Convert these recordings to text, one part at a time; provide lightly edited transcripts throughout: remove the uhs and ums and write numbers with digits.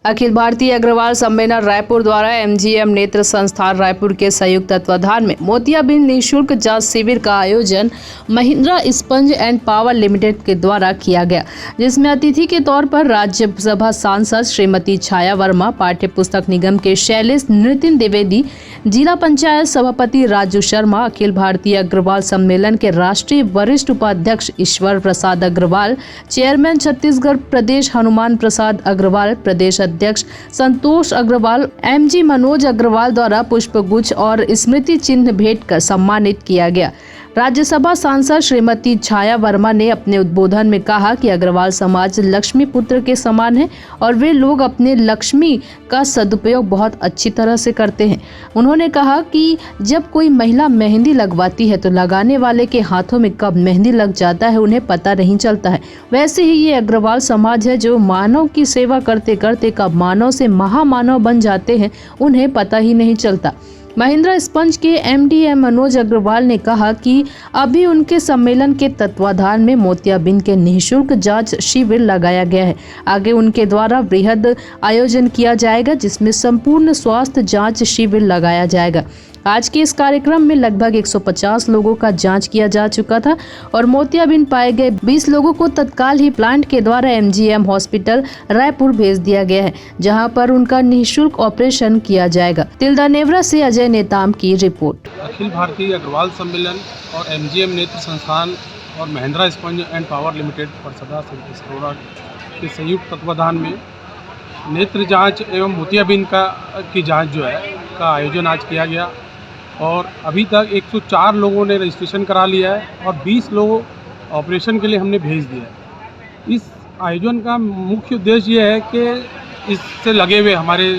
अखिल भारतीय अग्रवाल सम्मेलन रायपुर द्वारा एमजीएम नेत्र संस्थान रायपुर के संयुक्त तत्वाधान में मोतियाबिंद निःशुल्क जांच शिविर का आयोजन Mahindra sponge and power limited के द्वारा किया गया, जिसमें अतिथि के तौर पर राज्यसभा सांसद श्रीमती छाया वर्मा, पाठ्य पुस्तक निगम के शैलेश नितिन द्विवेदी, जिला पंचायत सभापति राजू शर्मा, अखिल भारतीय अग्रवाल सम्मेलन के राष्ट्रीय वरिष्ठ उपाध्यक्ष ईश्वर प्रसाद अग्रवाल, चेयरमैन छत्तीसगढ़ प्रदेश हनुमान प्रसाद अग्रवाल, प्रदेश अध्यक्ष संतोष अग्रवाल, एमजी मनोज अग्रवाल द्वारा पुष्पगुच्छ और स्मृति चिन्ह भेंट कर सम्मानित किया गया। राज्यसभा सांसद श्रीमती छाया वर्मा ने अपने उद्बोधन में कहा कि अग्रवाल समाज लक्ष्मी पुत्र के समान है और वे लोग अपने लक्ष्मी का सदुपयोग बहुत अच्छी तरह से करते हैं। उन्होंने कहा कि जब कोई महिला मेहंदी लगवाती है तो लगाने वाले के हाथों में कब मेहंदी लग जाता है उन्हें पता नहीं चलता है। वैसे ही ये अग्रवाल समाज है जो मानव की सेवा करते करते कब मानव से महामानव बन जाते हैं उन्हें पता ही नहीं चलता। महिंद्रा स्पंज के एमडी मनोज अग्रवाल ने कहा कि अभी उनके सम्मेलन के तत्वाधान में मोतियाबिंद के निःशुल्क जांच शिविर लगाया गया है। आगे उनके द्वारा वृहद आयोजन किया जाएगा जिसमें संपूर्ण स्वास्थ्य जांच शिविर लगाया जाएगा। आज के इस कार्यक्रम में लगभग 150 लोगों का जांच किया जा चुका था और मोतियाबिंद पाए गए 20 लोगों को तत्काल ही प्लांट के द्वारा एमजीएम हॉस्पिटल रायपुर भेज दिया गया है, जहां पर उनका निःशुल्क ऑपरेशन किया जाएगा। तिल्दा नेवरा से अजय नेताम की रिपोर्ट। अखिल भारतीय अग्रवाल सम्मेलन और एमजीएम नेत्र संस्थान और Mahindra sponge and power limited Parsada के संयुक्त तत्वाधान में नेत्र जांच एवं मोतियाबिंद की जांच जो है का आयोजन आज किया गया और अभी तक 104 लोगों ने रजिस्ट्रेशन करा लिया है और 20 लोग ऑपरेशन के लिए हमने भेज दिया है। इस आयोजन का मुख्य उद्देश्य ये है कि इससे लगे हुए हमारे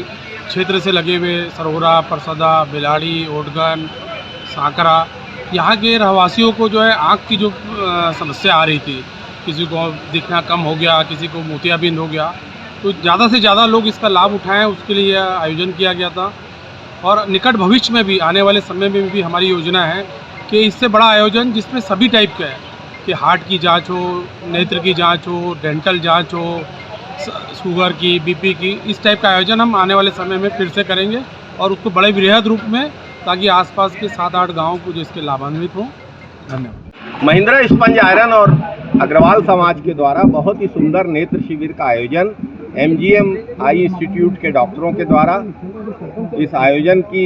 क्षेत्र से लगे हुए सरोरा, परसदा, बेलाड़ी, ओटगन, सांकरा, यहाँ के रहवासियों को जो है आँख की जो समस्या आ रही थी, किसी को दिखना कम हो गया, किसी को मोतियाबिंद हो गया, तो ज़्यादा से ज़्यादा लोग इसका लाभ उठाएं उसके लिए आयोजन किया गया था। और निकट भविष्य में भी आने वाले समय में भी हमारी योजना है कि इससे बड़ा आयोजन जिसमें सभी टाइप का है कि हार्ट की जांच हो, नेत्र की जांच हो, डेंटल जांच हो, शुगर की, बीपी की, इस टाइप का आयोजन हम आने वाले समय में फिर से करेंगे और उसको बड़े वृहद रूप में, ताकि आसपास के 7-8 गाँव को जो इसके लाभान्वित हों। धन्यवाद। महिंद्रा स्पंज आयरन और अग्रवाल समाज के द्वारा बहुत ही सुंदर नेत्र शिविर का आयोजन एमजीएम आई इंस्टीट्यूट के डॉक्टरों के द्वारा, इस आयोजन की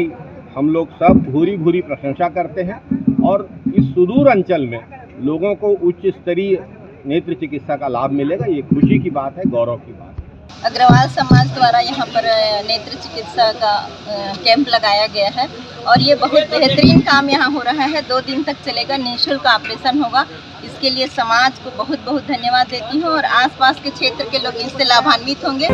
हम लोग सब भूरी प्रशंसा करते हैं और इस सुदूर अंचल में लोगों को उच्च स्तरीय नेत्र चिकित्सा का लाभ मिलेगा। ये खुशी की बात है, गौरव की बात है। अग्रवाल समाज द्वारा यहाँ पर नेत्र चिकित्सा का कैंप लगाया गया है और ये बहुत बेहतरीन काम यहाँ हो रहा है। 2 दिन तक चलेगा, निःशुल्क ऑपरेशन होगा। इसके लिए समाज को बहुत बहुत धन्यवाद देती हूँ और आसपास के क्षेत्र के लोग इससे लाभान्वित होंगे।